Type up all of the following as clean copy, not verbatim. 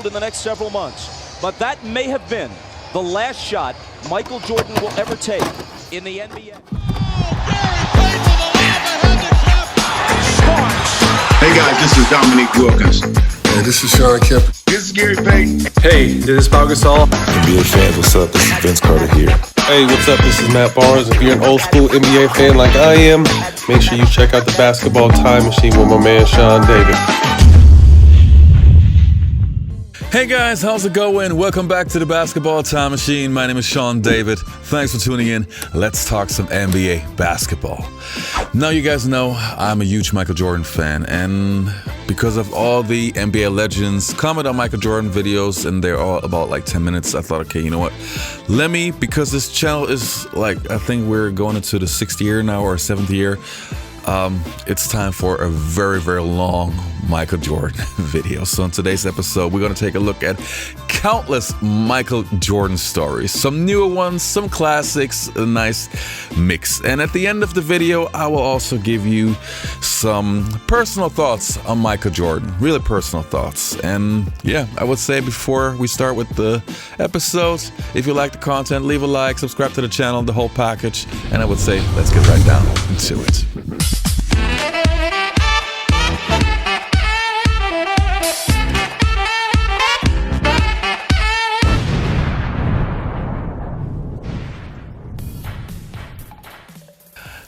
in the next several months. But that may have been the last shot Michael Jordan will ever take in the NBA. Hey guys, this is Dominique Wilkins. Hey, this is Sean Kemp. This is Gary Payton. Hey, this is Pau Gasol. NBA fans, what's up? This is Vince Carter here. Hey, what's up? This is Matt Barnes. If you're an old school NBA fan like I am, make sure you check out the Basketball Time Machine with my man Sean David. Hey guys, how's it going? Welcome back to the Basketball Time Machine. My name is Sean David. Thanks for tuning in. Let's talk some NBA basketball. Now you guys know I'm a huge Michael Jordan fan, and because of all the NBA legends comment on Michael Jordan videos, and they're all about like 10 minutes, I thought, okay, you know what? Because this channel is like, I think we're going into the 6th year now or 7th year. It's time for a very, very long Michael Jordan video. So in today's episode, we're going to take a look at countless Michael Jordan stories. Some newer ones, some classics, a nice mix. And at the end of the video, I will also give you some personal thoughts on Michael Jordan. Really personal thoughts. And yeah, I would say before we start with the episodes, if you like the content, leave a like, subscribe to the channel, the whole package. And I would say, let's get right down into it.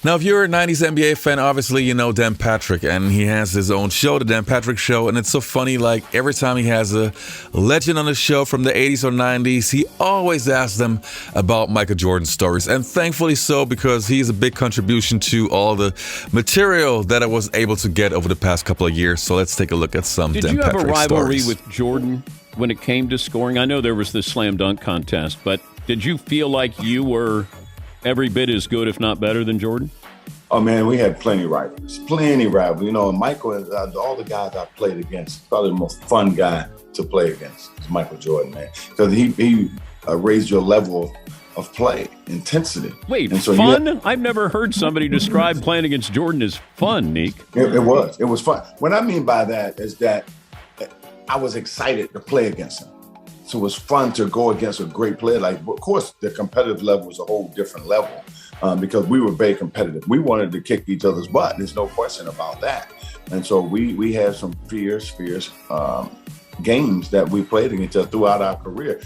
Now, if you're a 90s NBA fan, obviously you know Dan Patrick, and he has his own show, The Dan Patrick Show, and it's so funny, like every time he has a legend on the show from the 80s or 90s, he always asks them about Michael Jordan stories, and thankfully so, because he's a big contribution to all the material that I was able to get over the past couple of years. So let's take a look at some Dan Patrick stories. Did you have a rivalry with Jordan when it came to scoring? I know there was the slam dunk contest, but did you feel like you were every bit as good, if not better, than Jordan? Oh, man, we had plenty of rivalries. You know, Michael, all the guys I played against, probably the most fun guy to play against is Michael Jordan, man. Because he raised your level of play, intensity. Wait, and so fun? I've never heard somebody describe playing against Jordan as fun, Nick. It was fun. What I mean by that is that I was excited to play against him. So it was fun to go against a great player. Like, of course, the competitive level was a whole different level because we were very competitive. We wanted to kick each other's butt. There's no question about that. And so we had some fierce games that we played against each other throughout our career.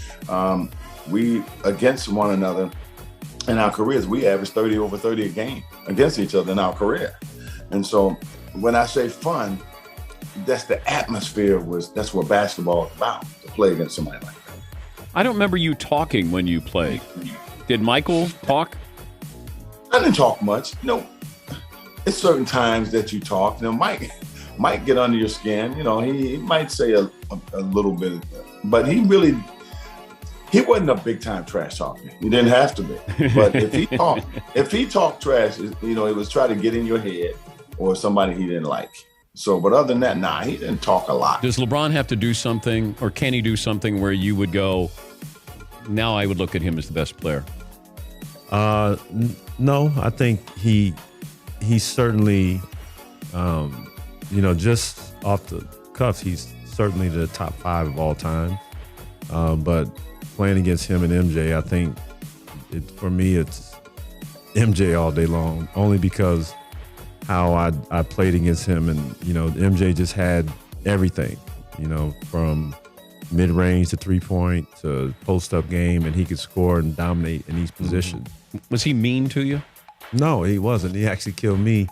We, against one another in our careers, we averaged over 30 a game against each other in our career. And so when I say fun, that's the atmosphere. That's what basketball is about, to play against somebody like that. I don't remember you talking when you played. Did Michael talk? I didn't talk much. You know, it's certain times that you talk. You know, Mike get under your skin. You know, he might say a little bit, but he wasn't a big time trash talker. He didn't have to be. But if he talked trash, you know, it was try to get in your head or somebody he didn't like. So, but other than that, nah, he didn't talk a lot. Does LeBron have to do something, or can he do something where you would go, now I would look at him as the best player? No, I think he certainly, you know, just off the cuff, he's certainly the top 5 of all time. But playing against him and MJ, I think for me, it's MJ all day long, only because how I played against him, and you know, MJ just had everything, you know, from mid-range to 3-point to post-up game, and he could score and dominate in each position. Was he mean to you? No, he wasn't. He actually killed me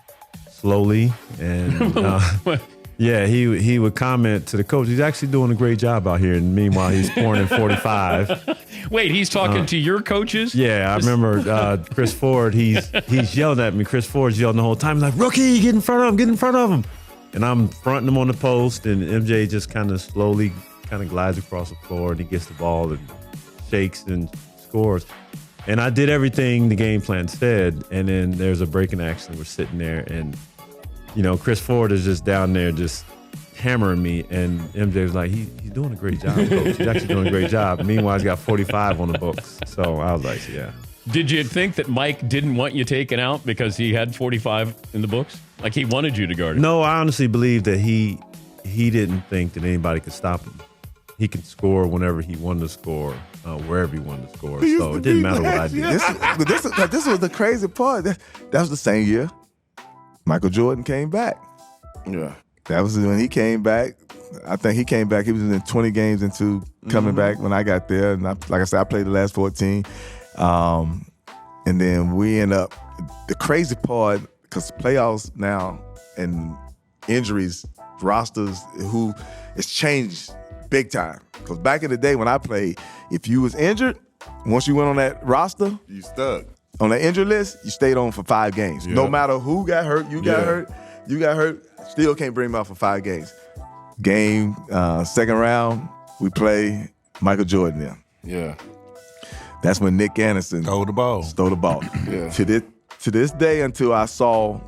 slowly, and yeah, he would comment to the coach, he's actually doing a great job out here, and meanwhile he's pouring in 45. Wait, he's talking to your coaches? Yeah, I remember Chris Ford, he's yelling at me. Chris Ford's yelling the whole time. He's like, rookie, get in front of him. And I'm fronting him on the post, and MJ just kind of slowly glides across the floor, and he gets the ball and shakes and scores. And I did everything the game plan said, and then there's a break in action. We're sitting there, and you know, Chris Ford is just down there just hammering me, and MJ was like, he's doing a great job, coach. He's actually doing a great job. Meanwhile, he's got 45 on the books. So I was like, yeah. Did you think that Mike didn't want you taken out because he had 45 in the books? Like he wanted you to guard him? No, I honestly believe that he didn't think that anybody could stop him. he could score whenever he wanted to score, wherever he wanted to score. So it didn't matter what I did. This was the crazy part. That was the same year Michael Jordan came back. Yeah. That was when he came back. I think he came back. He was in 20 games into coming back when I got there. And like I said, I played the last 14. And then we end up, the crazy part, because playoffs now and injuries, rosters, it's changed big time. Because back in the day when I played, if you was injured, once you went on that roster, You stuck. on the injury list, you stayed on for 5 games. Yeah. No matter who got hurt, you got hurt, still can't bring him out for 5 games. Game, second round, we play Michael Jordan there. Yeah. That's when Nick Anderson Stole the ball. Yeah. To this day, until I saw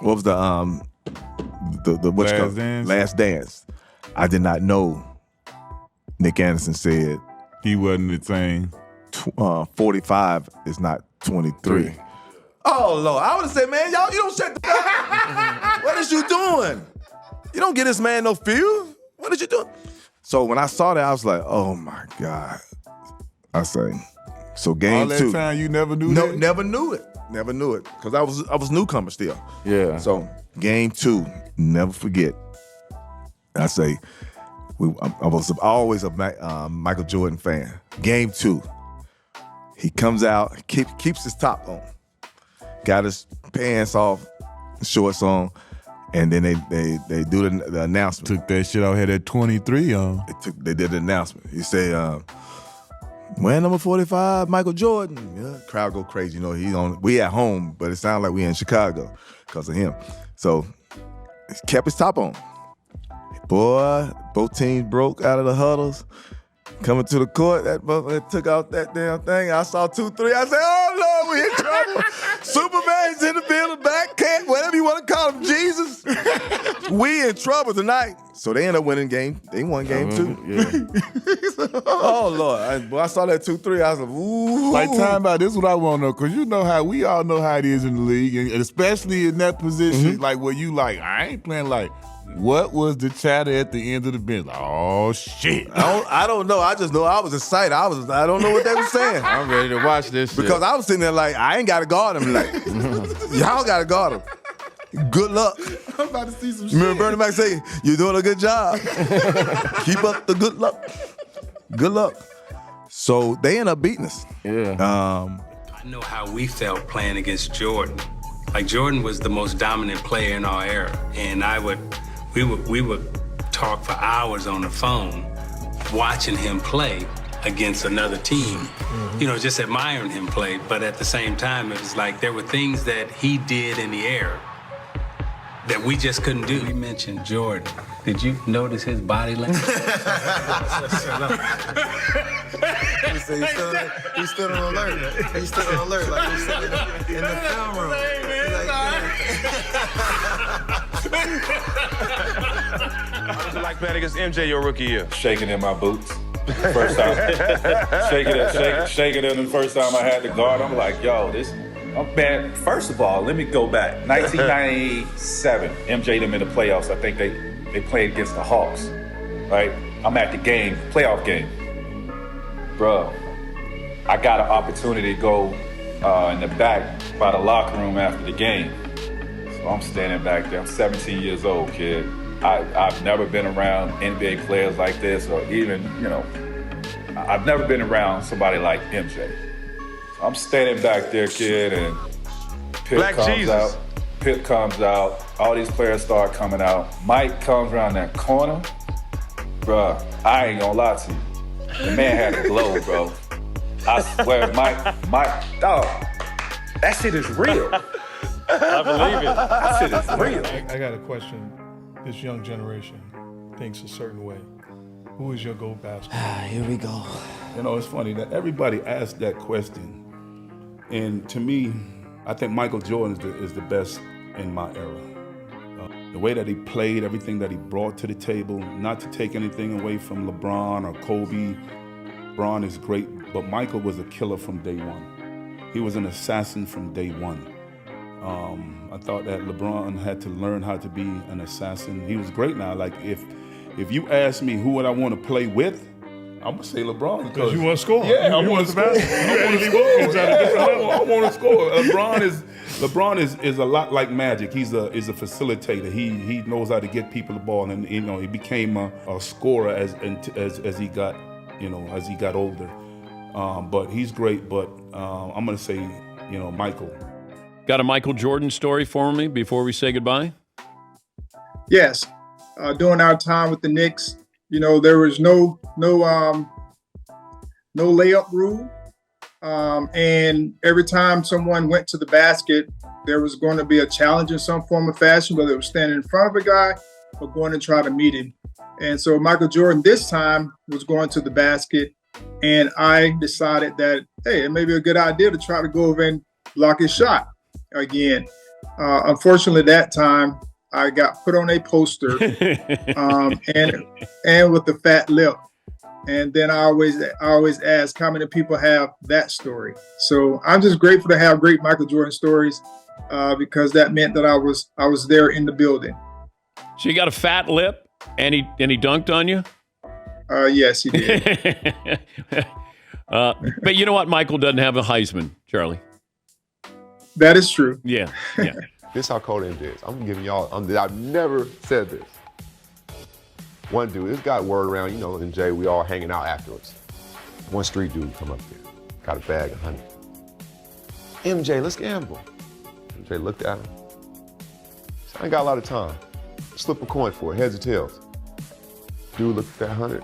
what was the Last Dance? Last Dance, I did not know Nick Anderson said He wasn't the same. 45 is not 23. Oh Lord, I would have said, man, y'all, you don't shut the up. What is you doing? You don't get this man no feel. What did you do? So when I saw that, I was like, oh my God. I say, so game All that 2. time you never knew No, that? never knew it. Never knew it. Because I was newcomer still. Yeah. So game 2, never forget. I say, I was always a Michael Jordan fan. Game 2, he comes out, keeps his top on, got his pants off, shorts on, and then they do the announcement. Took that shit out, had that 23 on. They did the announcement. He said, "Wearing number 45, Michael Jordan." Yeah, crowd go crazy. You know, we at home, but it sounded like we in Chicago because of him. So he kept his top on. Boy, both teams broke out of the huddles. Coming to the court, that motherfucker took out that damn thing. I saw 2-3. I said, "Oh Lord, we in trouble." Superman's in the building, back cat, whatever you want to call him, Jesus. We in trouble tonight. So they end up winning game. They won game 2. Yeah. Oh Lord, I saw that 2-3. I was like, ooh. Like, time out, this is what I want to know, because you know how, we all know how it is in the league, and especially in that position, like where you like, I ain't playing like, what was the chatter at the end of the bench? Like, oh shit. I don't know. I just know I was excited. I don't know what they were saying. I'm ready to watch this shit. Because I was sitting there like, I ain't got to guard him. Like, y'all got to guard him. Good luck. I'm about to see some shit. Remember Bernie Mac say, "You're doing a good job. Keep up the good luck. Good luck." So they end up beating us. Yeah. I know how we felt playing against Jordan. Like, Jordan was the most dominant player in our era, and we would talk for hours on the phone watching him play against another team, you know, just admiring him play. But at the same time, it was like there were things that he did in the air that we just couldn't do. We mentioned Jordan. Did you notice his body language? He's still on alert. He's still on alert. Like he's sitting in the film room. How was it like playing against MJ your rookie year? Shaking in my boots. First time. shaking in the first time I had to guard. I'm like, yo, man, first of all, let me go back. 1997, MJ them in the playoffs. I think they played against the Hawks, right? I'm at the game, playoff game. Bro, I got an opportunity to go in the back by the locker room after the game. So I'm standing back there. I'm 17 years old, kid. I've never been around NBA players like this, or even, you know, I've never been around somebody like MJ. So I'm standing back there, kid, and Pip comes out. All these players start coming out. Mike comes around that corner. Bruh, I ain't gonna lie to you. The man had a glow, bro. I swear, Mike, dog, that shit is real. I believe it. That shit is real. I got a question. This young generation thinks a certain way. Who is your GOAT basketball? Here we go. You know, it's funny that everybody asks that question. And to me, I think Michael Jordan is the best in my era. The way that he played, everything that he brought to the table, not to take anything away from LeBron or Kobe. LeBron is great, but Michael was a killer from day one. He was an assassin from day one. I thought that LeBron had to learn how to be an assassin. He was great now. Like, if if you ask me who would I want to play with, I'm gonna say LeBron Because you want to score. Yeah, I You want to score. I want to score. LeBron is a lot like Magic. He's a facilitator. He knows how to get people the ball, and he became a scorer as he got older. But he's great. But I'm gonna say Michael. Got a Michael Jordan story for me before we say goodbye? Yes. During our time with the Knicks, there was no layup rule. And every time someone went to the basket, there was going to be a challenge in some form or fashion, whether it was standing in front of a guy or going to try to meet him. And so Michael Jordan this time was going to the basket, and I decided that, hey, it may be a good idea to try to go over and block his shot again. Unfortunately, that time I got put on a poster and with the fat lip. And then I always ask how many people have that story. So I'm just grateful to have great Michael Jordan stories because that meant that I was there in the building. So you got a fat lip and he dunked on you? Yes, he did. But you know what? Michael doesn't have a Heisman, Charlie. That is true. Yeah. This is how cold MJ is. I'm giving y'all, I've never said this. One dude, this got word around, MJ, we all hanging out afterwards. One street dude come up there, got a bag of $100. MJ, let's gamble. MJ looked at him. Said, I ain't got a lot of time. Slip a coin for it, heads or tails. Dude looked at that 100.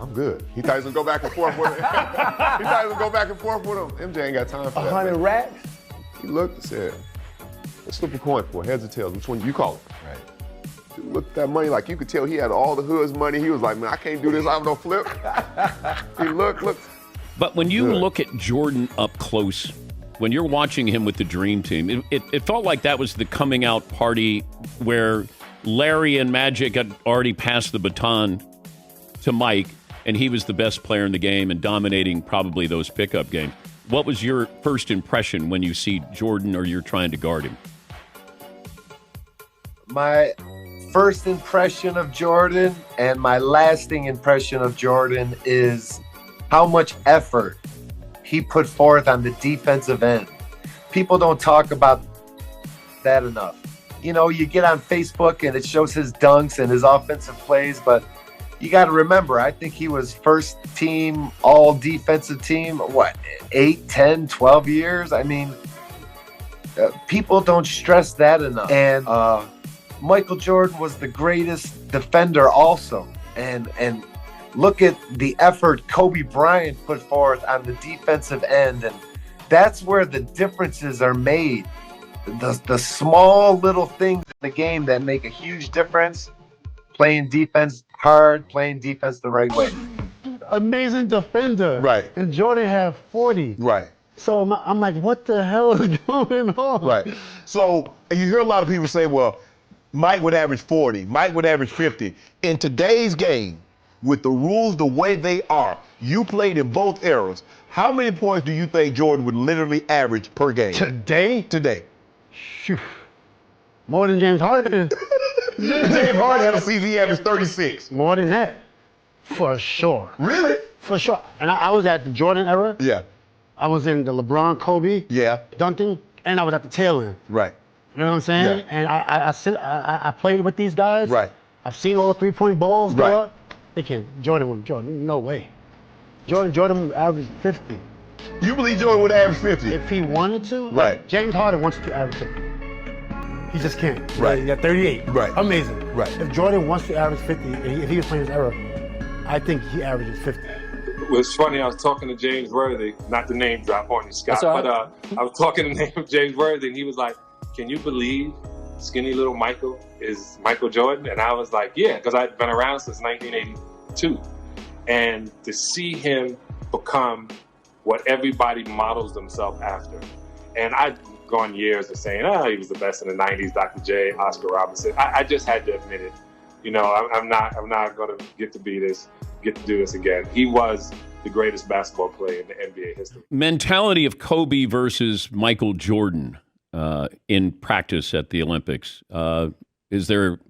I'm good. He thought he was gonna go back and forth with him. MJ ain't got time for that. 100 racks? He looked and said, let's flip a coin for it, heads or tails. Which one you call it? Right. Dude looked at that money like you could tell he had all the hood's money. He was like, man, I can't do this. I have no flip. He looked. But when you look at Jordan up close, when you're watching him with the Dream Team, it felt like that was the coming out party where Larry and Magic had already passed the baton to Mike, and he was the best player in the game and dominating probably those pickup games. What was your first impression when you see Jordan or you're trying to guard him? My first impression of Jordan and my lasting impression of Jordan is how much effort he put forth on the defensive end. People don't talk about that enough. You get on Facebook and it shows his dunks and his offensive plays, but you got to remember, I think he was first team, all defensive team, 8, 10, 12 years? I mean, people don't stress that enough. And Michael Jordan was the greatest defender also. And look at the effort Kobe Bryant put forth on the defensive end. And that's where the differences are made. The small little things in the game that make a huge difference. Playing defense hard, playing defense the right way. Amazing defender. Right. And Jordan had 40. Right. So I'm like, what the hell is going on? Right. So you hear a lot of people say, well, Mike would average 40, Mike would average 50. In today's game, with the rules the way they are, you played in both eras. How many points do you think Jordan would literally average per game? Today. Shoot. More than James Harden. James Harden had a season he averaged 36. More than that. For sure. Really? For sure. And I was at the Jordan era. Yeah. I was in the LeBron, Kobe. Yeah. Dunking. And I was at the tail end. Right. You know what I'm saying? Yeah. And I played with these guys. Right. I've seen all the three-point balls go Right. up. Jordan, no way. Jordan averaged 50. You believe Jordan would average 50? If he wanted to. Right. James Harden wants to average 50. He just can't. Right. He got 38. Right. Amazing. Right. If Jordan wants to average 50, if he was playing his era, I think he averages 50. It was funny, I was talking to James Worthy, not the name drop on you, Scott, That's all right. but I was talking the name of James Worthy, and he was like, can you believe skinny little Michael is Michael Jordan? And I was like, yeah, because I'd been around since 1982. And to see him become what everybody models themselves after. And I'd gone years of saying, he was the best in the 90s, Dr. J, Oscar Robertson. I just had to admit it. I'm not going to get to do this again. He was the greatest basketball player in the NBA history. Mentality of Kobe versus Michael Jordan in practice at the Olympics. Is there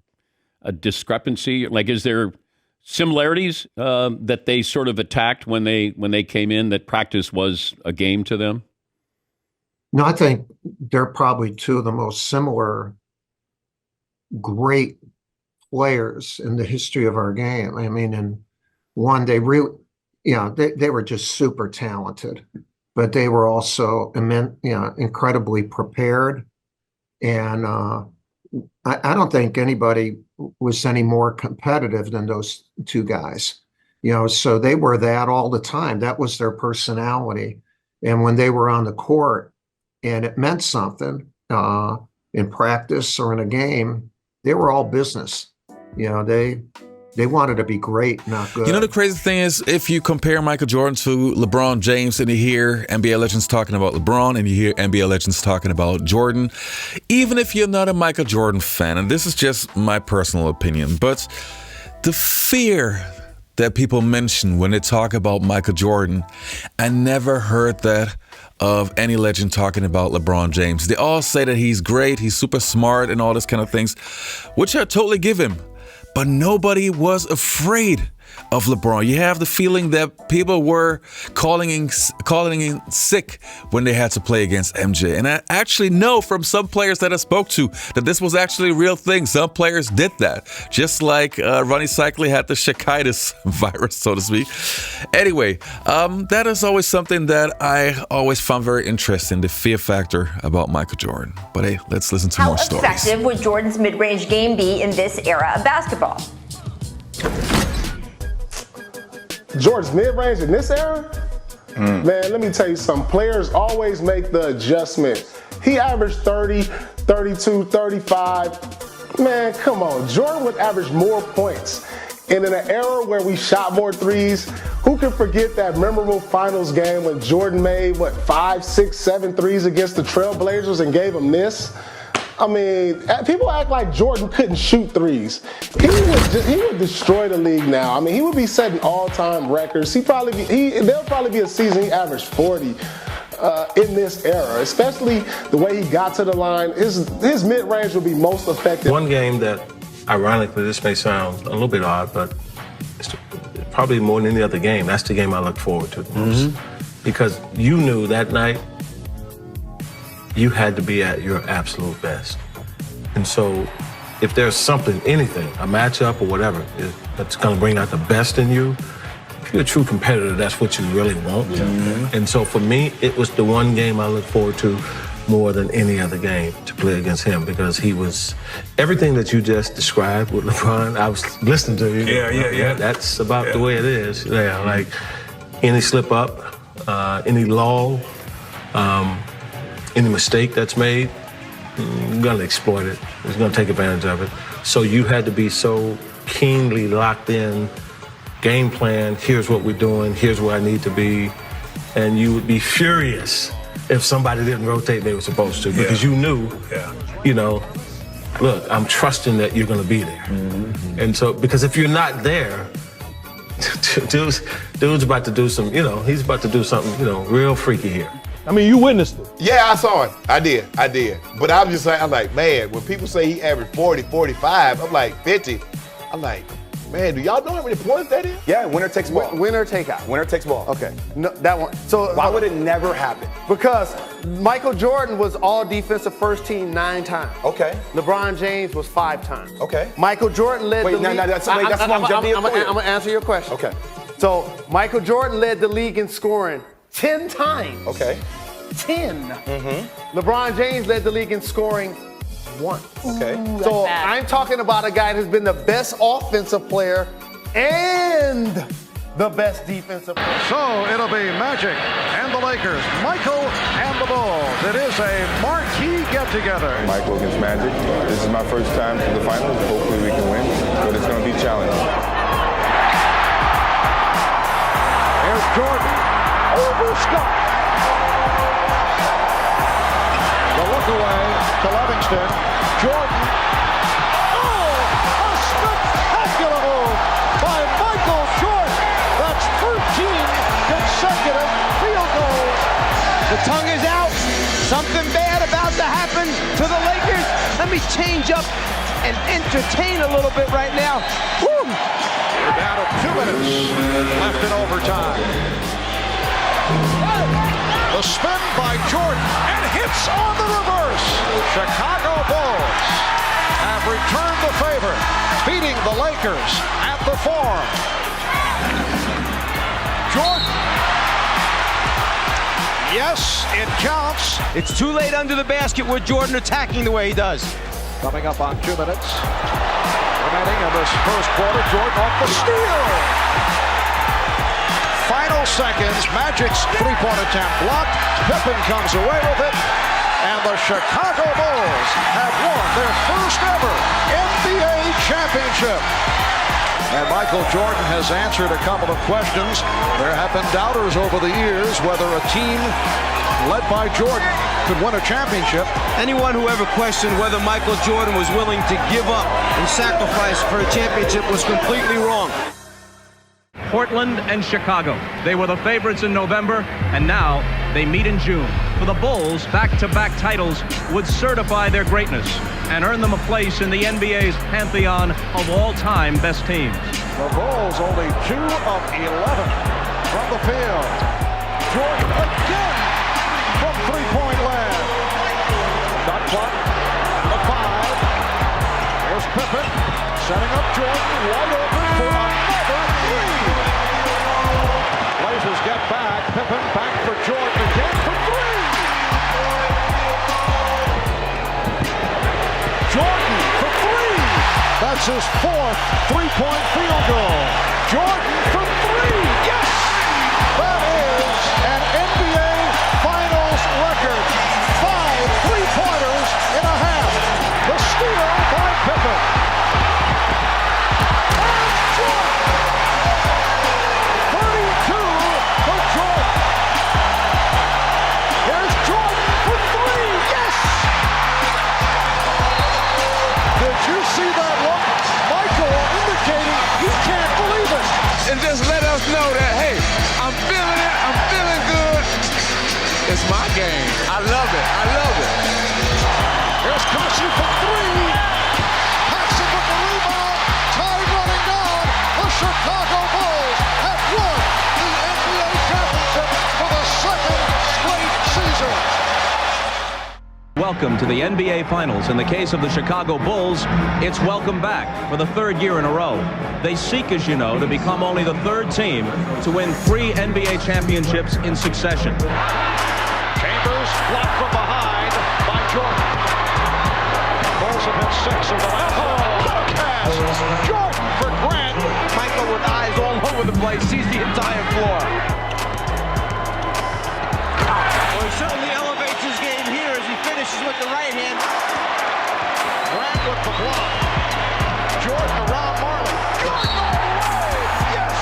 a discrepancy? Like, is there similarities that they sort of attacked when they came in, that practice was a game to them? No, I think they're probably two of the most similar great players in the history of our game. I mean, and one, they really, they were just super talented, but they were also incredibly prepared. And I don't think anybody was any more competitive than those two guys. So they were that all the time. That was their personality. And when they were on the court and it meant something in practice or in a game, they were all business. They wanted to be great, not good. The crazy thing is, if you compare Michael Jordan to LeBron James and you hear NBA legends talking about LeBron and you hear NBA legends talking about Jordan, even if you're not a Michael Jordan fan, and this is just my personal opinion, but the fear that people mention when they talk about Michael Jordan, I never heard that of any legend talking about LeBron James. They all say that he's great, he's super smart and all this kind of things, which I totally give him. But nobody was afraid of LeBron. You have the feeling that people were calling in sick when they had to play against MJ. And I actually know from some players that I spoke to that this was actually a real thing. Some players did that, just like Ronnie Cycli had the Shakitis virus, so to speak. Anyway, that is always something that I always found very interesting, the fear factor about Michael Jordan. But hey, let's listen to more stories. How effective would Jordan's mid-range game be in this era of basketball? Jordan's mid-range in this era? Man, let me tell you something. Players always make the adjustment. He averaged 30, 32, 35. Man, come on. Jordan would average more points. And in an era where we shot more threes, who can forget that memorable finals game when Jordan made, 5, 6, 7 threes against the Trailblazers and gave them this? I mean, people act like Jordan couldn't shoot threes. He would destroy the league now. I mean, he would be setting all-time records. There'll probably be a season he averaged 40 in this era, especially the way he got to the line. His mid-range will be most effective. One game that, ironically, this may sound a little bit odd, but it's probably more than any other game. That's the game I look forward to the most. Because you knew that night you had to be at your absolute best. And so if there's something, anything, a matchup or whatever, that's gonna bring out the best in you, if you're a true competitor, that's what you really want. And so for me, it was the one game I look forward to more than any other game to play against him, because he was everything that you just described with LeBron. I was listening to you. Yeah. That's about the way it is. Yeah, like any slip up, any lull, any mistake that's made, you're gonna exploit it. You're gonna take advantage of it. So you had to be so keenly locked in, game plan, here's what we're doing, here's where I need to be. And you would be furious if somebody didn't rotate they were supposed to, because you knew, look, I'm trusting that you're gonna be there. And so, because if you're not there, dude's about to do some, he's about to do something, real freaky here. I mean, you witnessed it. Yeah, I saw it. I did. But I'm like, man, when people say he averaged 40, 45, I'm like 50. I'm like, man, do y'all know how many points that is? Yeah, winner takes ball. Winner take out. Winner takes ball. Okay, no, that one. So why would it never happen? Because Michael Jordan was all defensive first team 9 times. Okay. LeBron James was 5 times. Okay. Michael Jordan led the league. I'm gonna answer your question. Okay. So Michael Jordan led the league in scoring 10 times. Okay. 10. LeBron James led the league in scoring once. Okay. So I'm talking about a guy who's been the best offensive player and the best defensive player. So it'll be Magic and the Lakers, Michael and the Bulls. It is a marquee get-together. Michael against Magic. This is my first time to the finals. Hopefully we can win, but it's going to be challenging. There's Jordan over Scott. The look away to Livingston. Jordan. Oh, a spectacular move by Michael Jordan. That's 13 consecutive field goals. The tongue is out. Something bad about to happen to the Lakers. Let me change up and entertain a little bit right now. Woo! We're down to 2 minutes left in overtime. The spin by Jordan and hits on the reverse. Chicago Bulls have returned the favor, beating the Lakers at the Forum. Jordan. Yes, it counts. It's too late under the basket with Jordan attacking the way he does. Coming up on 2 minutes remaining in this first quarter. Jordan off the steal. Final seconds. Magic's three-point attempt blocked. Pippen comes away with it. And the Chicago Bulls have won their first ever NBA championship. And Michael Jordan has answered a couple of questions. There have been doubters over the years whether a team led by Jordan could win a championship. Anyone who ever questioned whether Michael Jordan was willing to give up and sacrifice for a championship was completely wrong. Portland and Chicago. They were the favorites in November, and now they meet in June. For the Bulls, back-to-back titles would certify their greatness and earn them a place in the NBA's pantheon of all-time best teams. The Bulls only 2 of 11 from the field. Jordan again from three-point land. Shot clock down to 5. Here's Pippen setting up Jordan wide open for another three. Blazers get back. Pippen back for Jordan again for 3. Jordan for 3. That's his 4th three-point field goal. Jordan for 3. Yes! That is an NBA Finals record. 5 three-pointers in a half. The steal by Pippen. And Jordan. 32 for Jordan. Here's Jordan for 3. Yes! Did you see that look? Michael indicating he can't believe it. And just let us know that, hey, I'm feeling it. I'm feeling good. It's my game. I love it. I love it. Here's Kelsey for 3. Paxson with the rebound. Tide running down. The Chicago Bulls have won the NBA championship for the 2nd straight season. Welcome to the NBA Finals. In the case of the Chicago Bulls, it's welcome back for the 3rd year in a row. They seek, as you know, to become only the 3rd team to win 3 NBA championships in succession. Chambers blocked from behind by Jordan. Bulls have hit 6 of the last. Pass. Jordan for Grant. Michael with eyes all over the place sees the entire floor. Well, he certainly elevates his game here as he finishes with the right hand. Grant with the block. Jordan around Marley. Jordan all the way. Yes.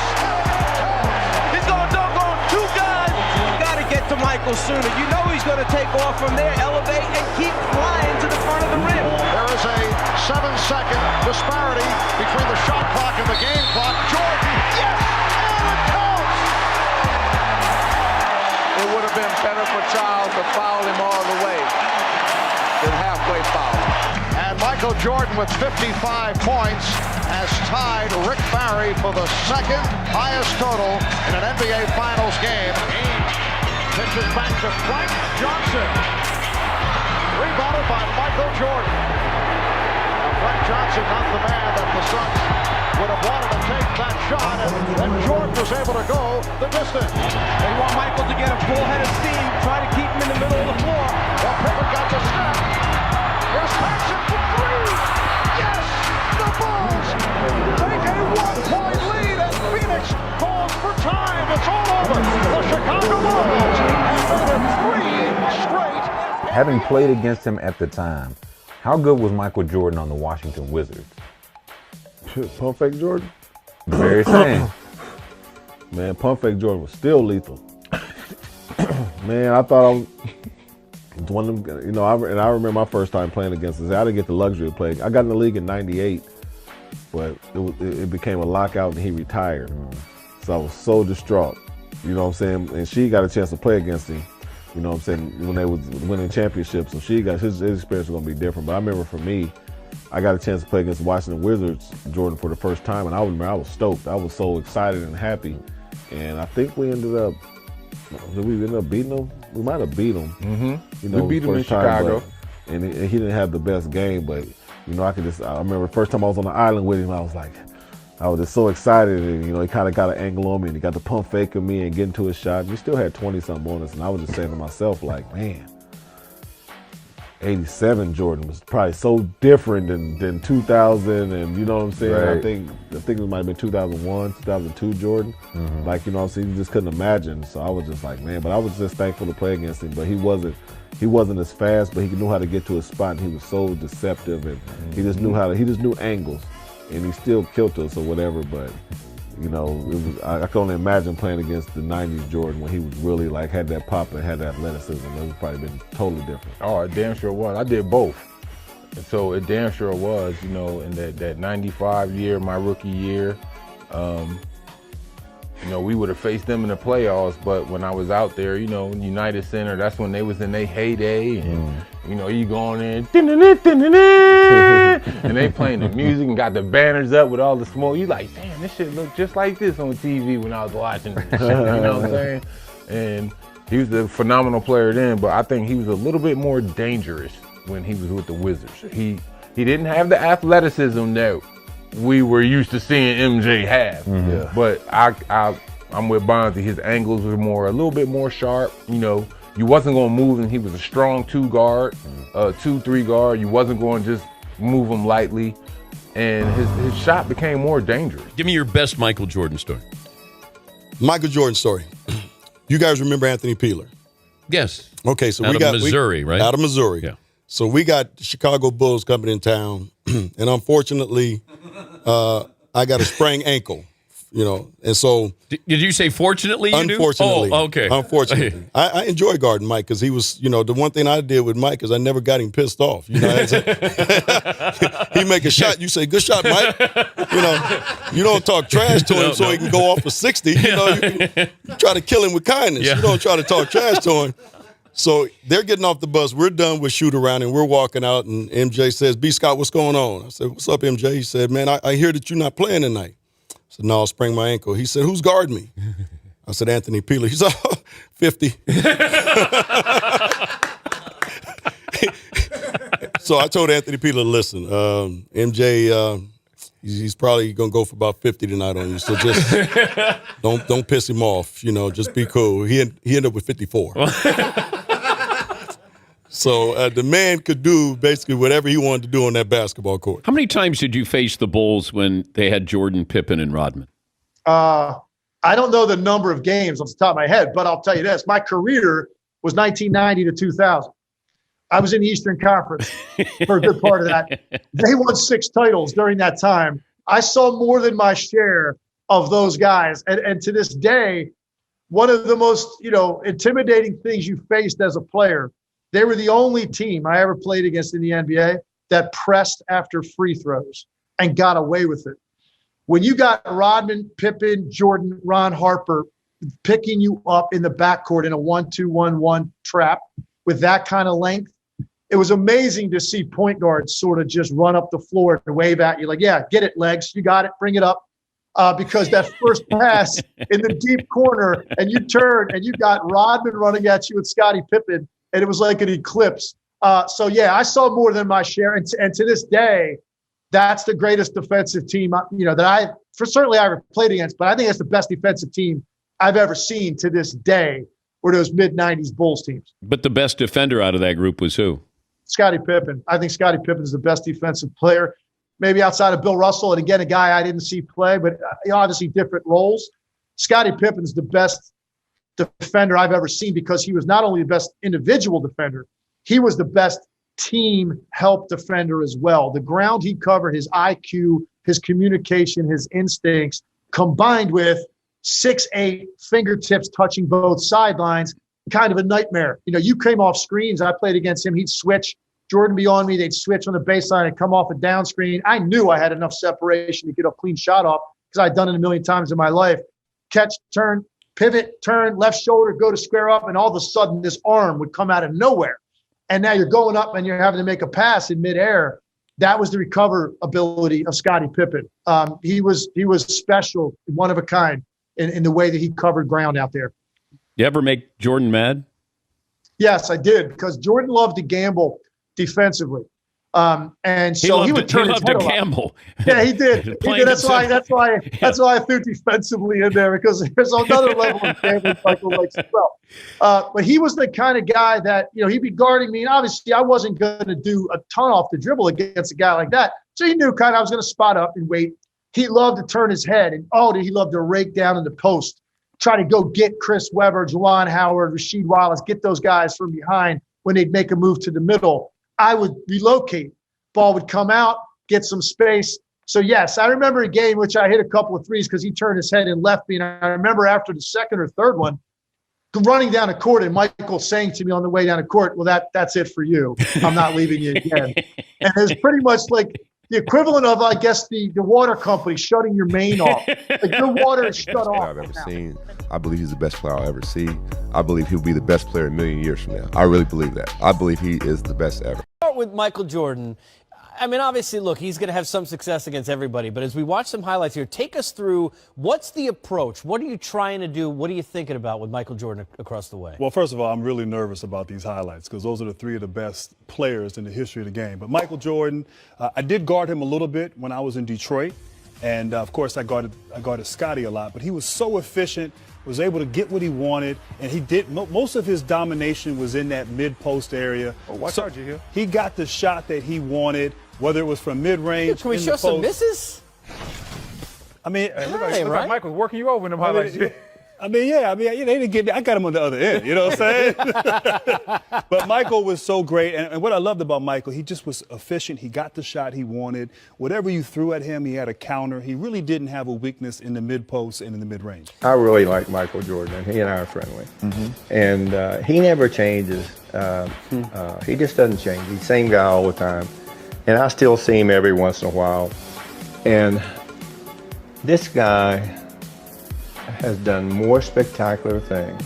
He's going to dunk on 2 guys. You got to get to Michael sooner. You know he's going to take off from there, elevate, and keep flying to the front of the rim. There is a 7-second disparity between the shot clock and the game clock. Jordan, yes, and it counts. It would have been better for Charles to foul him all the way than halfway foul. And Michael Jordan with 55 points has tied Rick Barry for the 2nd highest total in an NBA Finals game. Pitches back to Frank Johnson. Rebounded by Michael Jordan. Now Frank Johnson, not the man that the Suns would have wanted to take that shot, and then Jordan was able to go the distance. They want Michael to get a full head of steam, try to keep him in the middle of the floor. Well, Pippen got the step. Here's Paxson for 3. Yes, the Bulls take a 1-point lead, and Phoenix calls for time. It's all over. The Chicago Bulls have made it 3 straight. Having played against him at the time, how good was Michael Jordan on the Washington Wizards? Pump fake Jordan? The very same. Man, pump fake Jordan was still lethal. Man, I thought I was one of them, you know, I remember my first time playing against this. I didn't get the luxury of playing. I got in the league in '98, but it became a lockout and he retired. So I was so distraught. You know what I'm saying? And she got a chance to play against him. You know what I'm saying? When they was winning championships, so she got his experience was gonna be different. But I remember for me, I got a chance to play against the Washington Wizards, Jordan, for the first time, and I was stoked. I was so excited and happy. And I think we ended up beating them? We might have beat them. Mm-hmm. We beat them in Chicago. And he didn't have the best game, but I remember the first time I was on the island with him, I was just so excited, and he kind of got an angle on me, and he got the pump fake of me and get into a shot. And he still had 20-something on us, and I was just saying to myself, like, man, 87 Jordan was probably so different than 2000, and you know what I'm saying? Right. I think it might have been 2001, 2002 Jordan. Mm-hmm. Like, you know what I'm saying? You just couldn't imagine. So I was just like, man, but I was just thankful to play against him. But he wasn't as fast, but he knew how to get to his spot, and he was so deceptive, and he just knew angles, and he still killed us or whatever. But I can only imagine playing against the '90s Jordan when he was really like had that pop and had that athleticism. It would probably been totally different. Oh, it damn sure was. I did both, and so it damn sure was. In that '95 year, my rookie year. We would have faced them in the playoffs, but when I was out there, United Center, that's when they was in their heyday, and you going in, and they playing the music and got the banners up with all the smoke. You like, damn, this shit looked just like this on TV when I was watching this shit, you know what I'm saying? And he was a phenomenal player then, but I think he was a little bit more dangerous when he was with the Wizards. He didn't have the athleticism that we were used to seeing MJ have. Mm-hmm. Yeah. But I'm with Bonzi. His angles were a little bit more sharp. You wasn't going to move him. He was a strong 2-guard, 2-3 guard. You wasn't going to just move him lightly. And his shot became more dangerous. Give me your best Michael Jordan story. Michael Jordan story. You guys remember Anthony Peeler? Yes. Okay, so out of Missouri, right? Out of Missouri. Yeah. So we got the Chicago Bulls coming in town, and unfortunately, I got a sprained ankle, and so. Did you say fortunately? Unfortunately. Oh, okay. Unfortunately, I enjoy guarding Mike because he was, the one thing I did with Mike is I never got him pissed off. He make a shot, you say, "Good shot, Mike." You don't talk trash to him so he can go off for 60. You try to kill him with kindness. Yeah. You don't try to talk trash to him. So they're getting off the bus. We're done with shoot around, and we're walking out, and MJ says, "B. Scott, what's going on?" I said, "What's up, MJ?" He said, "Man, I hear that you're not playing tonight." I said, "No, I sprained my ankle." He said, "Who's guarding me?" I said, "Anthony Peeler." He said, "Oh, 50. So I told Anthony Peeler, "Listen, MJ, he's probably going to go for about 50 tonight on you, so just don't piss him off, just be cool." He ended up with 54. So the man could do basically whatever he wanted to do on that basketball court. How many times did you face the Bulls when they had Jordan, Pippen, and Rodman? I don't know the number of games off the top of my head, but I'll tell you this. My career was 1990 to 2000. I was in the Eastern Conference for a good part of that. They won 6 titles during that time. I saw more than my share of those guys. And to this day, one of the most, intimidating things you faced as a player, they were the only team I ever played against in the NBA that pressed after free throws and got away with it. When you got Rodman, Pippen, Jordan, Ron Harper picking you up in the backcourt in a 1-2-1-1 trap with that kind of length, it was amazing to see point guards sort of just run up the floor and wave at you like, "Yeah, get it, legs. You got it. Bring it up." Because that first pass in the deep corner, and you turn and you got Rodman running at you with Scotty Pippen, and it was like an eclipse. So, yeah, I saw more than my share. And to this day, that's the greatest defensive team, that I ever played against. But I think it's the best defensive team I've ever seen to this day, were those mid-'90s Bulls teams. But the best defender out of that group was who? Scotty Pippen. I think Scotty Pippen is the best defensive player, maybe outside of Bill Russell. And again, a guy I didn't see play, but obviously different roles. Scotty Pippen's the best defender I've ever seen because he was not only the best individual defender, he was the best team help defender as well. The ground he covered, his IQ, his communication, his instincts, combined with 6'8", fingertips touching both sidelines, kind of a nightmare. You came off screens. I played against him. He'd switch. Jordan be on me. They'd switch on the baseline and come off a down screen. I knew I had enough separation to get a clean shot off because I'd done it a million times in my life. Catch, turn, pivot, turn, left shoulder, go to square up, and all of a sudden this arm would come out of nowhere. And now you're going up and you're having to make a pass in midair. that was the recoverability of Scotty Pippen. He was special, one of a kind in the way that he covered ground out there. You ever make Jordan mad? Yes, I did, because Jordan loved to gamble defensively. And so he would turn his head to gamble. Yeah, he did. He did. That's why I threw defensively in there, because there's another level of gambling Michael likes as well. But he was the kind of guy that, he'd be guarding me, and obviously I wasn't going to do a ton off the dribble against a guy like that. So he knew kind of I was going to spot up and wait. He loved to turn his head, and he loved to rake down in the post, try to go get Chris Webber, Juwan Howard, Rasheed Wallace, get those guys from behind when they'd make a move to the middle. I would relocate. Ball would come out, get some space. So, yes, I remember a game which I hit a couple of threes because he turned his head and left me. And I remember after the second or third one, running down the court and Michael saying to me on the way down the court, well, that's it for you. I'm not leaving you again. And it was pretty much like the equivalent of, I guess, the water company shutting your main off. Like your water is shut off. I've ever seen. I believe he's the best player I'll ever see. I believe he'll be the best player a million years from now. I really believe that. I believe he is the best ever. Start with Michael Jordan. I mean, obviously, look, he's going to have some success against everybody. But as we watch some highlights here, take us through what's the approach? What are you trying to do? What are you thinking about with Michael Jordan across the way? Well, first of all, I'm really nervous about these highlights because those are the three of the best players in the history of the game. But Michael Jordan, I did guard him a little bit when I was in Detroit. And, of course, I guarded Scotty a lot. But he was so efficient, was able to get what he wanted. And he did most of his domination was in that mid-post area. Oh, watch out, you here. He got the shot that he wanted, whether it was from mid-range. Can we show some misses? I mean, look like Mike was working you over in them highlights. They didn't get me. I got him on the other end, you know what I'm saying? But Michael was so great. And what I loved about Michael, he just was efficient. He got the shot he wanted. Whatever you threw at him, he had a counter. He really didn't have a weakness in the mid-post and in the mid-range. I really like Michael Jordan, and he and I are friendly. And he never changes. He just doesn't change. He's the same guy all the time. And I still see him every once in a while. And this guy has done more spectacular things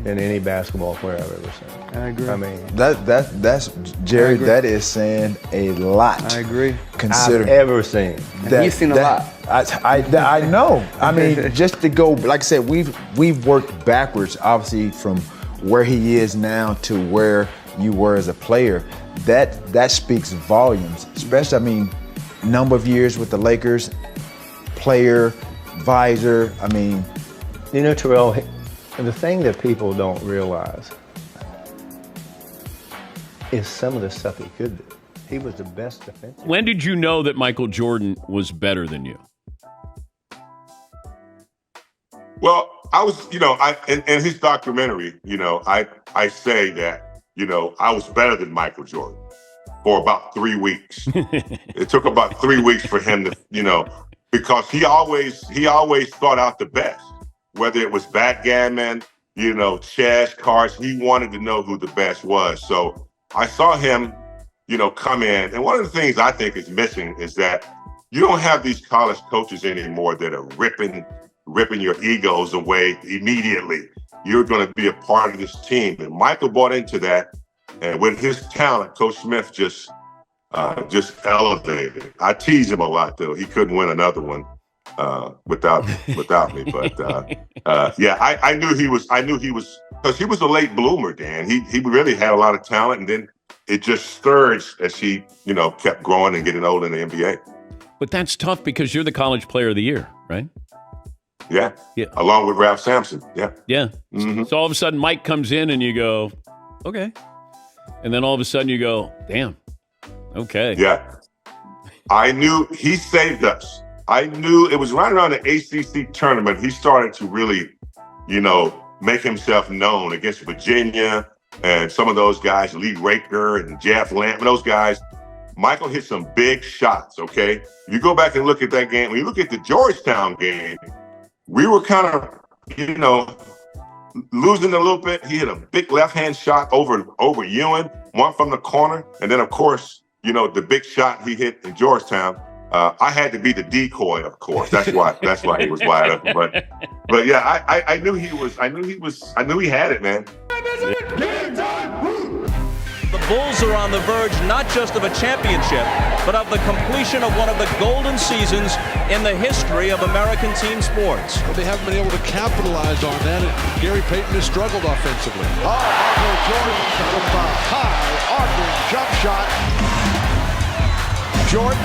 than any basketball player I've ever seen. I agree. I mean, that's Jerry. That is saying a lot. I agree. Consider I've ever seen. You've seen a lot. I know. I mean, just to go, like I said, we've worked backwards, obviously, from where he is now to where you were as a player. That speaks volumes. Especially, I mean, number of years with the Lakers, player, visor. I mean, you know, Terrell, the thing that people don't realize is some of the stuff he could do. He was the best defensive. When did you know that Michael Jordan was better than you? Well, I was, in his documentary, I say that, I was better than Michael Jordan for about 3 weeks. It took about 3 weeks for him to, because he always thought out the best, whether it was backgammon, chess, cards. He wanted to know who the best was. So I saw him, come in. And one of the things I think is missing is that you don't have these college coaches anymore that are ripping your egos away immediately. You're going to be a part of this team. And Michael bought into that. And with his talent, Coach Smith just elevated. I tease him a lot, though. He couldn't win another one without me. But I knew he was because he was a late bloomer, Dan. He really had a lot of talent, and then it just surged as he kept growing and getting older in the NBA. But that's tough because you're the college player of the year, right? Yeah. Along with Ralph Sampson. Yeah. Yeah. Mm-hmm. So all of a sudden Mike comes in and you go, okay. And then all of a sudden you go, damn. Okay. Yeah. I knew he saved us. I knew it was right around the ACC tournament. He started to really, make himself known against Virginia and some of those guys, Lee Raker and Jeff Lamb, those guys. Michael hit some big shots, okay? You go back and look at that game. When you look at the Georgetown game, we were kind of, losing a little bit. He hit a big left-hand shot over Ewan, one from the corner. And then, of course, the big shot he hit in Georgetown. I had to be the decoy, of course. That's why he was wide open. But yeah, I knew he had it, man. The Bulls are on the verge not just of a championship, but of the completion of one of the golden seasons in the history of American team sports. But they haven't been able to capitalize on that, and Gary Payton has struggled offensively. Oh, Michael Jordan with the high arcing jump shot. Jordan,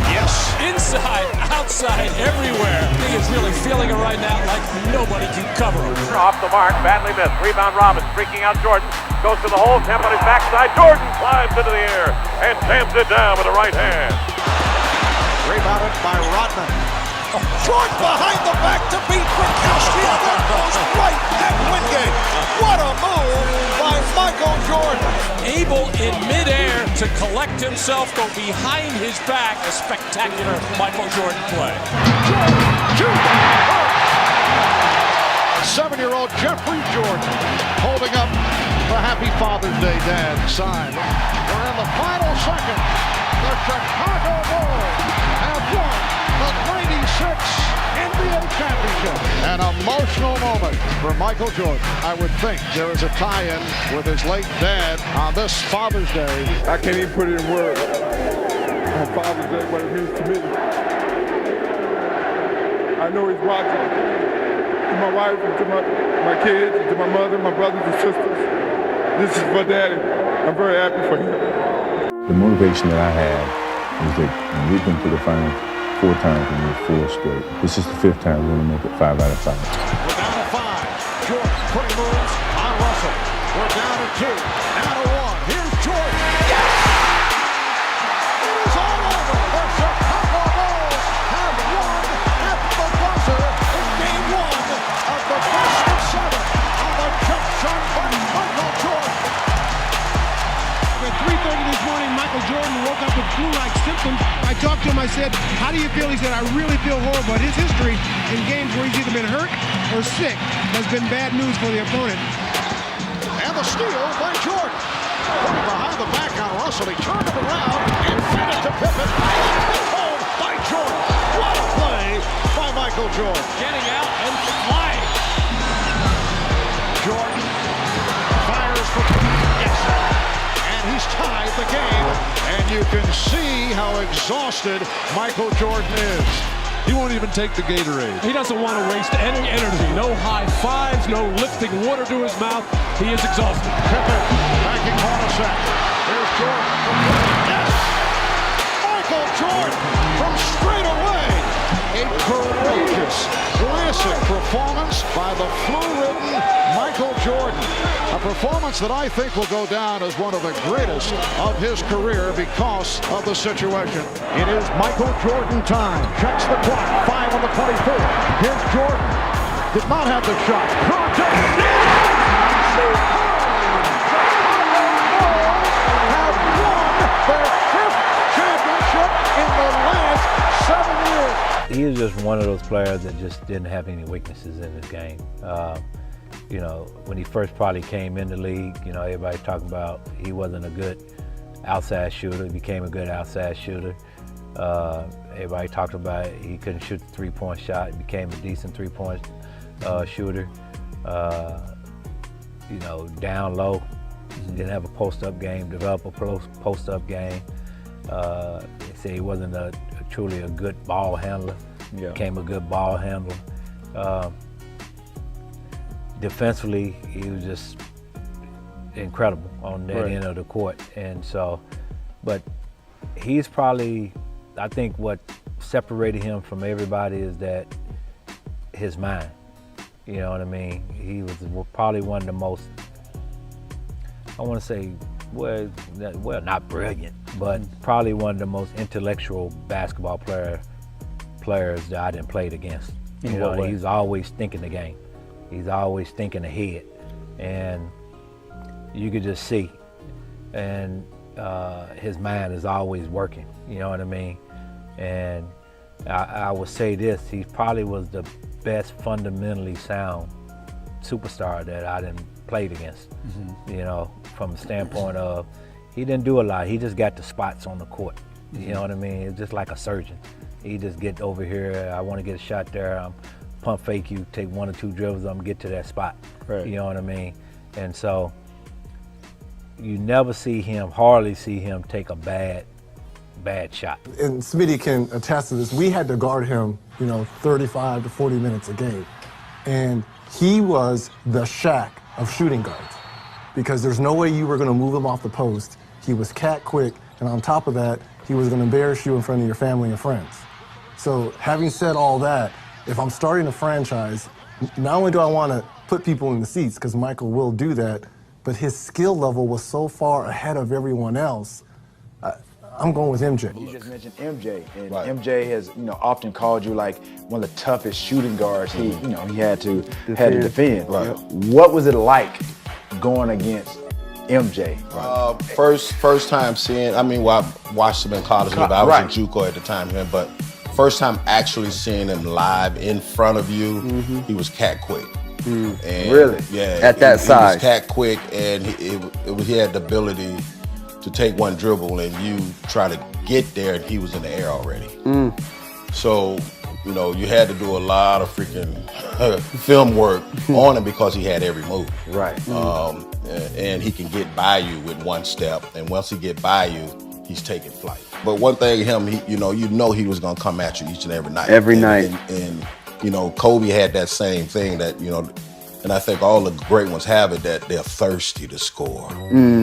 yes. Inside, outside, everywhere. He is really feeling it right now like nobody can cover him. Off the mark, badly missed. Rebound Robin, streaking out Jordan. Goes to the hole, tap on his backside. Jordan climbs into the air and jams it down with the right hand. Rebounded by Rodman. Jordan behind the back to beat Gronkowski, and that goes right at Wingate. What a move by Michael Jordan. Able in midair to collect himself, go behind his back. A spectacular Michael Jordan play. Jordan. 7-year-old Jeffrey Jordan holding up the Happy Father's Day Dad sign. We're in the final second. The Chicago Bulls have won the 96 NBA championship. An emotional moment for Michael Jordan. I would think there is a tie-in with his late dad on this Father's Day. I can't even put it in words on Father's Day what it means to me. I know he's watching. To my wife and to my kids and to my mother, my brothers and sisters. This is for Daddy. I'm very happy for him. The motivation that I have is that we've been to the finals 4 times and we're 4 straight. This is the 5th time we're going to make it 5 out of 5. We're down to 5. Jordan putting moves on Russell. We're down to 2. Now to 1. Here's Jordan. Yes! It is all over. The Chicago Bulls have won at the buzzer in Game 1 of the best of 7 on the jump shot by Michael Jordan. At 3:30 this morning, Michael Jordan woke up with flu-like symptoms. I talked to him, I said, how do you feel? He said, I really feel horrible. His history in games where he's either been hurt or sick has been bad news for the opponent. And the steal by Jordan. Putting behind the back on Russell. He turned it around and fed it to Pippen. Home by Jordan. What a play by Michael Jordan. Getting out and flying. Jordan fires for yes. And he's tied the game. And you can see how exhausted Michael Jordan is. He won't even take the Gatorade. He doesn't want to waste any energy. No high fives, no lifting water to his mouth. He is exhausted. Pippen backing Hornacek. There's Jordan from yes! Michael Jordan from straight away. A courageous, classic performance by the flu-ridden Michael Jordan. A performance that I think will go down as one of the greatest of his career because of the situation. It is Michael Jordan time. Checks the clock. 5 on the 24. Here's Jordan. Did not have the shot. Have won their 5th championship in the last 7 years. He was just one of those players that just didn't have any weaknesses in his game. You know, when he first probably came in the league, you know, everybody's talking about he wasn't a good outside shooter. He became a good outside shooter. Everybody talked about he couldn't shoot the 3-point shot. He became a decent 3-point shooter. You know, down low, didn't have a post-up game, developed a post-up game. They say he wasn't truly a good ball handler. Yeah. Became a good ball handler. Defensively, he was just incredible on that end of the court. And so, but he's probably, I think what separated him from everybody is that his mind. You know what I mean? He was probably one of the most, I want to say, well, not brilliant, but probably one of the most intellectual basketball players that I didn't play against. You know, he's always thinking the game. He's always thinking ahead, and you could just see. And his mind is always working. You know what I mean? And I would say this: he probably was the best fundamentally sound superstar that I didn't played against. You know, from the standpoint of he didn't do a lot. He just got the spots on the court. You know what I mean? It's just like a surgeon. He just get over here. I want to get a shot there. I'm pump fake you, take 1 or 2 dribbles, I'm gonna get to that spot. Right. You know what I mean? And so you never see him, hardly see him take a bad shot. And Smitty can attest to this. We had to guard him, 35 to 40 minutes a game. And he was the Shaq of shooting guards because there's no way you were going to move him off the post. He was cat quick, and on top of that, he was going to embarrass you in front of your family and friends. So having said all that, if I'm starting a franchise, not only do I want to put people in the seats, because Michael will do that, but his skill level was so far ahead of everyone else, I'm going with MJ. You just mentioned MJ, and MJ has, often called you like one of the toughest shooting guards he had to defend. Right. What was it like going against MJ? First time seeing, I watched him in college, but I was in JUCO at the time, but first time actually seeing him live in front of you, he was cat quick. And really? Yeah. At that size? He was cat quick, and he had the ability to take one dribble and you try to get there, and he was in the air already. So, you had to do a lot of freaking film work on him because he had every move. Right. And he can get by you with one step, and once he get by you, he's taking flight. But one thing, he he was gonna come at you each and every night. Every night. And Kobe had that same thing that, and I think all the great ones have it, that they're thirsty to score.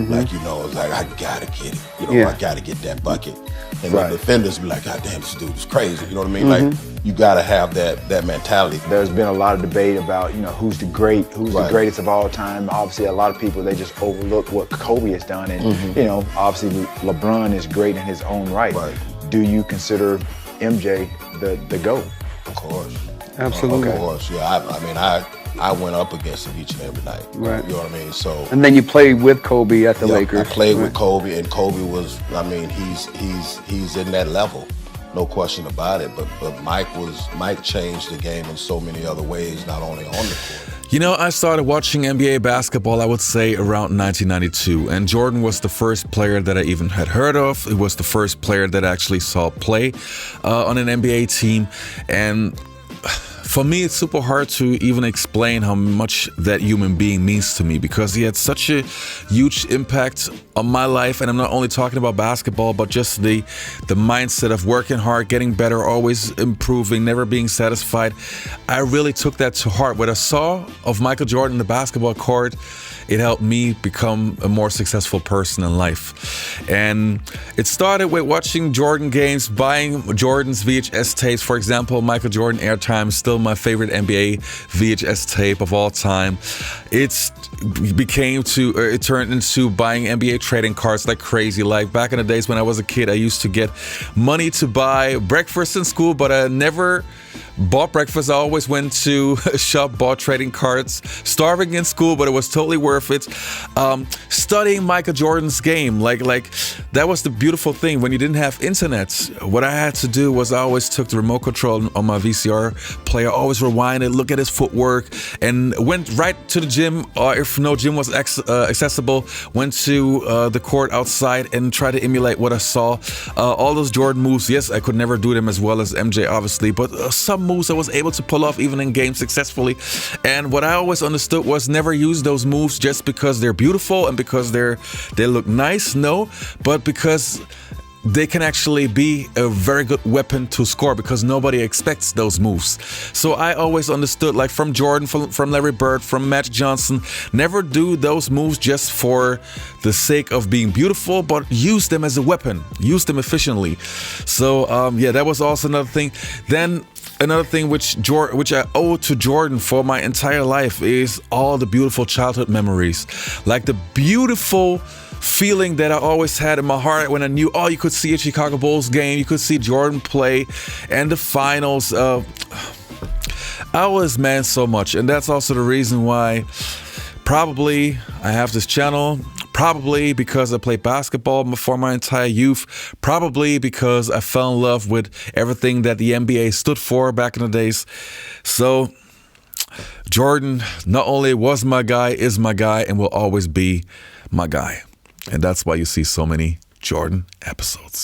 Like, it's like, I gotta get it. I gotta get that bucket. And the defenders be like, God damn, this dude is crazy. You know what I mean? Like, you gotta have that mentality. There's been a lot of debate about, who's the greatest of all time. Obviously, a lot of people, they just overlook what Kobe has done. And, obviously, LeBron is great in his own right. Do you consider MJ the GOAT? Of course. Absolutely. Of course, yeah. I went up against him each and every night. Right. You know what I mean? So. And then you played with Kobe at the Lakers. I played with Kobe, and Kobe was, he's in that level, no question about it. But Mike changed the game in so many other ways, not only on the court. I started watching NBA basketball, I would say, around 1992. And Jordan was the first player that I even had heard of. It was the first player that I actually saw play on an NBA team. And for me, it's super hard to even explain how much that human being means to me, because he had such a huge impact on my life. And I'm not only talking about basketball, but just the mindset of working hard, getting better, always improving, never being satisfied. I really took that to heart. What I saw of Michael Jordan in the basketball court, it helped me become a more successful person in life. And it started with watching Jordan games, buying Jordan's VHS tapes. For example, Michael Jordan Airtime is still my favorite NBA VHS tape of all time. It turned into buying NBA trading cards like crazy. Like back in the days when I was a kid, I used to get money to buy breakfast in school, but I never bought breakfast. I always went to a shop, bought trading cards, starving in school, but it was totally worth it. Studying Michael Jordan's game, like that was the beautiful thing. When you didn't have internet, what I had to do was I always took the remote control on my VCR player, always rewind it, look at his footwork, and went right to the gym, or if no gym was accessible, went to the court outside and tried to emulate what I saw. All those Jordan moves, yes, I could never do them as well as MJ, obviously, but some moves I was able to pull off even in games successfully. And what I always understood was never use those moves just because they're beautiful and because they look nice, no, but because they can actually be a very good weapon to score, because nobody expects those moves. So I always understood, like from Jordan, from Larry Bird, from Magic Johnson, never do those moves just for the sake of being beautiful, but use them as a weapon, use them efficiently. So that was also another thing. Then another thing which I owe to Jordan for my entire life is all the beautiful childhood memories, like the beautiful feeling that I always had in my heart when I knew, you could see a Chicago Bulls game, you could see Jordan play, and the finals. I was so much, and that's also the reason why probably I have this channel. Probably because I played basketball for my entire youth. Probably because I fell in love with everything that the NBA stood for back in the days. So Jordan not only was my guy, is my guy, and will always be my guy. And that's why you see so many Jordan episodes.